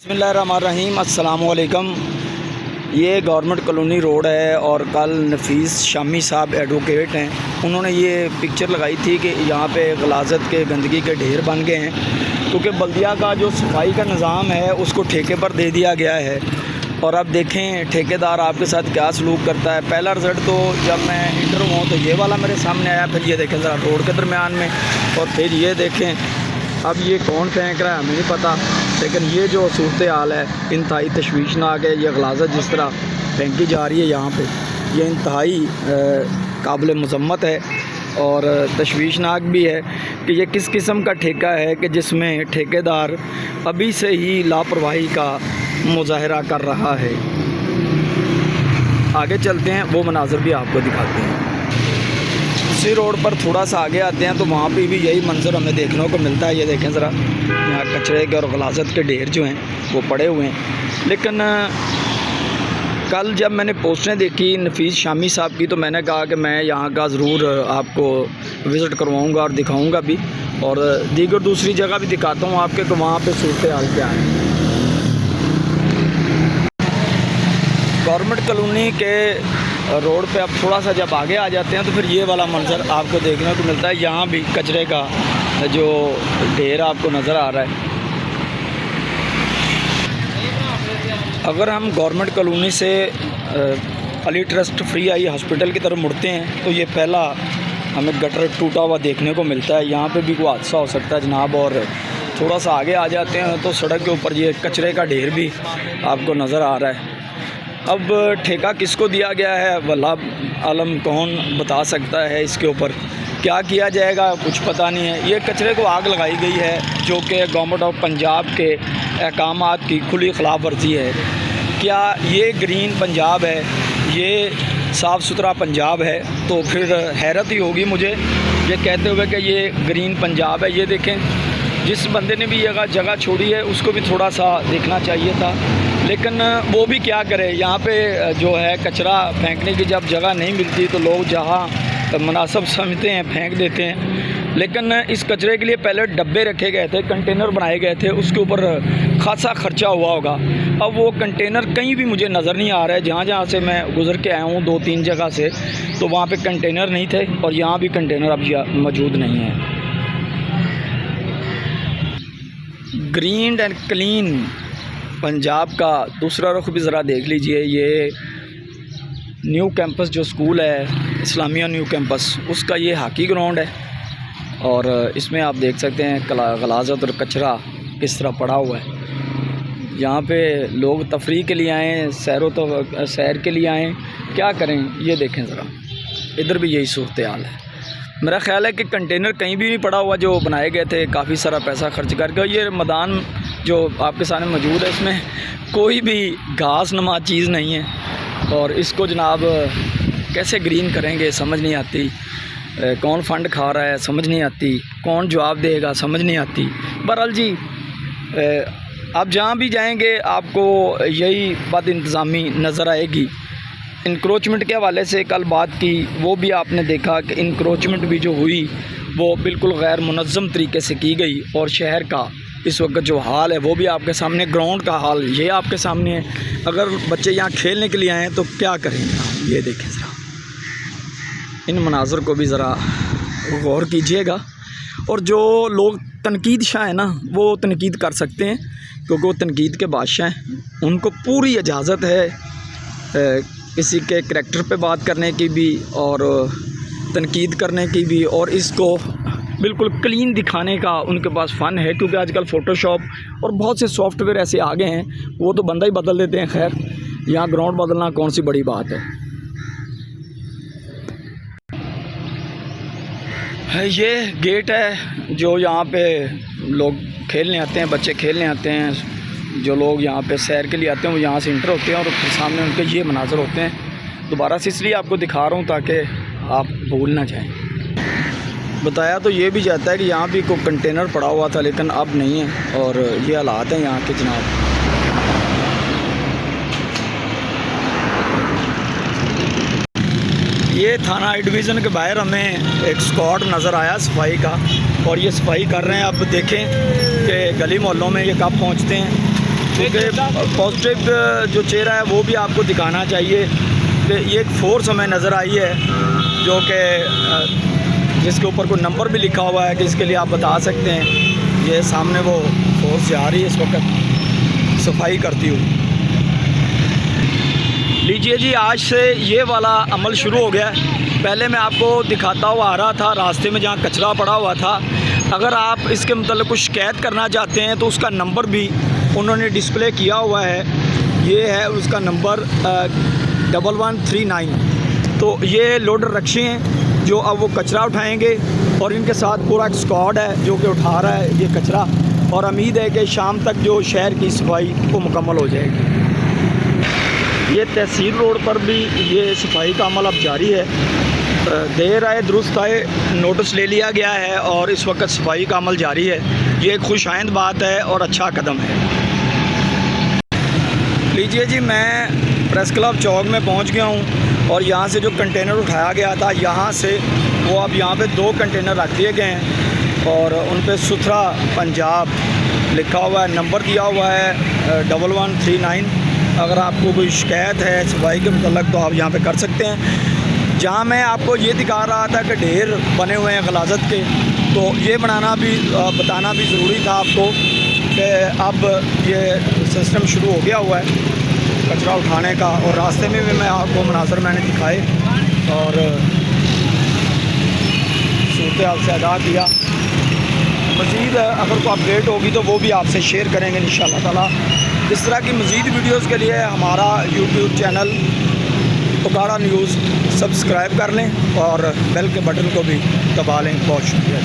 बिस्मिल्लाहिर्रहमानिर्रहीम अस्सलाम वालेकुम। ये गवर्नमेंट कॉलोनी रोड है और कल नफीस शामी साहब एडवोकेट हैं, उन्होंने ये पिक्चर लगाई थी कि यहाँ पे गलाजत के गंदगी के ढेर बन गए हैं क्योंकि बल्दिया का जो सफाई का निज़ाम है उसको ठेके पर दे दिया गया है। और अब देखें ठेकेदार आपके साथ क्या सलूक करता है। पहला रिज़ल्ट तो जब मैं इंटर हुआ तो ये वाला मेरे सामने आया, फिर ये देखें ज़रा रोड के दरमियान में, और फिर ये देखें अब ये कौन फेंक रहा है हमें नहीं पता, लेकिन ये जो सूरत हाल है इंतहाई तशवीशनाक है। ये गलाजत जिस तरह फेंकी जा रही है यहाँ पे, ये इंतहाई काबिल मज़म्मत है और तशवीशनाक भी है कि ये किस किस्म का ठेका है कि जिसमें ठेकेदार अभी से ही लापरवाही का मुजाहरा कर रहा है। आगे चलते हैं, वो मनाज़र भी आपको दिखाते हैं। इसी रोड पर थोड़ा सा आगे आते हैं तो वहाँ पे भी यही मंजर हमें देखने को मिलता है। ये देखें ज़रा, यहाँ कचरे के और गलाजत के ढेर जो हैं वो पड़े हुए हैं। लेकिन कल जब मैंने पोस्टें देखी नफीस शामी साहब की तो मैंने कहा कि मैं यहाँ का ज़रूर आपको विज़िट करवाऊँगा और दिखाऊँगा भी, और दीगर दूसरी जगह भी दिखाता हूँ आपके कि वहाँ पर सूरत हाल क्या है। गवर्नमेंट कॉलोनी के रोड पे अब थोड़ा सा जब आगे आ जाते हैं तो फिर ये वाला मंजर आपको देखने को मिलता है। यहाँ भी कचरे का जो ढेर आपको नज़र आ रहा है। अगर हम गवर्नमेंट कॉलोनी से Ali trust free eye hospital की तरफ मुड़ते हैं तो ये पहला हमें गटर टूटा हुआ देखने को मिलता है। यहाँ पे भी कोई हादसा हो सकता है जनाब। और थोड़ा सा आगे आ जाते हैं तो सड़क के ऊपर ये कचरे का ढेर भी आपको नज़र आ रहा है। अब ठेका किसको दिया गया है वल्लाह आलम, कौन बता सकता है इसके ऊपर क्या किया जाएगा, कुछ पता नहीं है। ये कचरे को आग लगाई गई है जो कि गवर्नमेंट ऑफ पंजाब के अहकामात की खुली खिलाफ वर्जी है। क्या ये ग्रीन पंजाब है, ये साफ़ सुथरा पंजाब है? तो फिर हैरत ही होगी मुझे ये कहते हुए कि ये ग्रीन पंजाब है। ये देखें, जिस बंदे ने भी ये जगह छोड़ी है उसको भी थोड़ा सा देखना चाहिए था, लेकिन वो भी क्या करे। यहाँ पे जो है कचरा फेंकने की जब जगह नहीं मिलती तो लोग जहाँ मुनासिब समझते हैं फेंक देते हैं। लेकिन इस कचरे के लिए पहले डब्बे रखे गए थे, कंटेनर बनाए गए थे, उसके ऊपर खासा ख़र्चा हुआ होगा। अब वो कंटेनर कहीं भी मुझे नज़र नहीं आ रहा है। जहाँ जहाँ से मैं गुज़र के आया हूँ 2-3 जगह से, तो वहाँ पे कंटेनर नहीं थे और यहाँ भी कंटेनर अब मौजूद नहीं है। ग्रीन एंड क्लीन पंजाब का दूसरा रुख भी ज़रा देख लीजिए। ये न्यू कैंपस जो स्कूल है इस्लामिया न्यू कैंपस, उसका ये हॉकी ग्राउंड है और इसमें आप देख सकते हैं गलाजत और कचरा किस तरह पड़ा हुआ है। यहाँ पे लोग तफरीह के लिए आएँ, सैर के लिए आएँ, क्या करें। ये देखें ज़रा, इधर भी यही सूरत हाल है। मेरा ख़्याल है कि कंटेनर कहीं भी नहीं पड़ा हुआ जो बनाए गए थे काफ़ी सारा पैसा खर्च करके। ये मैदान जो आपके सामने मौजूद है इसमें कोई भी घास नुमा चीज़ नहीं है और इसको जनाब कैसे ग्रीन करेंगे समझ नहीं आती। कौन फ़ंड खा रहा है समझ नहीं आती, कौन जवाब देगा समझ नहीं आती। बहरहाल जी, आप जहाँ भी जाएंगे आपको यही बात इंतज़ामी नज़र आएगी। इंक्रोचमेंट के हवाले से कल बात की, वो भी आपने देखा कि इंक्रोचमेंट भी जो हुई वो बिल्कुल गैर मुनज़्ज़म तरीके से की गई और शहर का इस वक्त जो हाल है वो भी आपके सामने, ग्राउंड का हाल ये आपके सामने है। अगर बच्चे यहाँ खेलने के लिए आए हैं तो क्या करेंगे। ये देखें ज़रा, इन मनाज़र को भी ज़रा गौर कीजिएगा। और जो लोग तनकीद शाह हैं ना, वो तनकीद कर सकते हैं क्योंकि वो तनकीद के बादशाह हैं, उनको पूरी इजाज़त है किसी के करैक्टर पे बात करने की भी और तनकीद करने की भी, और इसको बिल्कुल क्लीन दिखाने का उनके पास फ़न है। क्योंकि आजकल फ़ोटोशॉप और बहुत से सॉफ्टवेयर ऐसे आ गए हैं, वो तो बंदा ही बदल देते हैं। खैर, यहाँ ग्राउंड बदलना कौन सी बड़ी बात है। ये गेट है जो यहाँ पे लोग खेलने आते हैं, बच्चे खेलने आते हैं। जो लोग यहाँ पे सैर के लिए आते हैं वो यहाँ से इंटर होते हैं और फिर सामने उनके ये मनाज़र होते हैं। दोबारा से इसलिए आपको दिखा रहा हूँ ताकि आप भूल ना जाएं। बताया तो ये भी जाता है कि यहाँ भी कोई कंटेनर पड़ा हुआ था लेकिन अब नहीं है और ये हालात हैं यहाँ के जनाब। ये थाना आई डिवीज़न के बाहर हमें एक स्क्वाड नज़र आया सफाई का और ये सफाई कर रहे हैं। अब देखें कि गली मोहल्लों में ये कब पहुँचते हैं। क्योंकि पॉजिटिव जो चेहरा है वो भी आपको दिखाना चाहिए कि ये एक फोर्स हमें नज़र आई है जो कि जिसके ऊपर कोई नंबर भी लिखा हुआ है कि इसके लिए आप बता सकते हैं। ये सामने वो फोर्स जा रही है इस वक्त सफाई करती हुई। लीजिए जी, आज से ये वाला अमल शुरू हो गया है। पहले मैं आपको दिखाता हुआ आ रहा था रास्ते में जहाँ कचरा पड़ा हुआ था। अगर आप इसके मतलब कुछ शिकायत करना चाहते हैं तो उसका नंबर भी उन्होंने डिस्प्ले किया हुआ है। ये है उसका नंबर 1139। तो ये लोडर रक्शे हैं जो अब वो कचरा उठाएंगे और इनके साथ पूरा एक स्क्वाड है जो कि उठा रहा है ये कचरा, और उम्मीद है कि शाम तक जो शहर की सफाई वो मुकम्मल हो जाएगी। ये तहसील रोड पर भी ये सफाई का अमल अब जारी है। देर आए दुरुस्त आए नोटिस ले लिया गया है और इस वक्त सफाई का अमल जारी है। ये एक खुशाइंद बात है और अच्छा कदम है। लीजिए जी, मैं प्रेस क्लब चौक में पहुंच गया हूं और यहां से जो कंटेनर उठाया गया था यहां से वो अब यहां पे 2 कंटेनर रख दिए गए हैं और उन पे सुथरा पंजाब लिखा हुआ है, नंबर दिया हुआ है 1139। अगर आपको कोई शिकायत है सफाई के मतलब तो आप यहाँ पे कर सकते हैं। जहाँ मैं आपको ये दिखा रहा था कि ढेर बने हुए हैं गलाजत के, तो ये बनाना भी बताना भी ज़रूरी था आपको कि अब ये सिस्टम शुरू हो गया हुआ है कचरा उठाने का। और रास्ते में भी मैं आपको मनाज़र मैंने दिखाए और सूरत हाल से आगाह किया। मज़ीद अगर कोई अपडेट होगी तो वो भी आपसे शेयर करेंगे इंशाअल्लाह ताला। इस तरह की मज़ीद वीडियोज़ के लिए हमारा यूट्यूब चैनल पुकारा न्यूज़ सब्सक्राइब कर लें और बेल के बटन को भी दबा लें। बहुत शुक्रिया।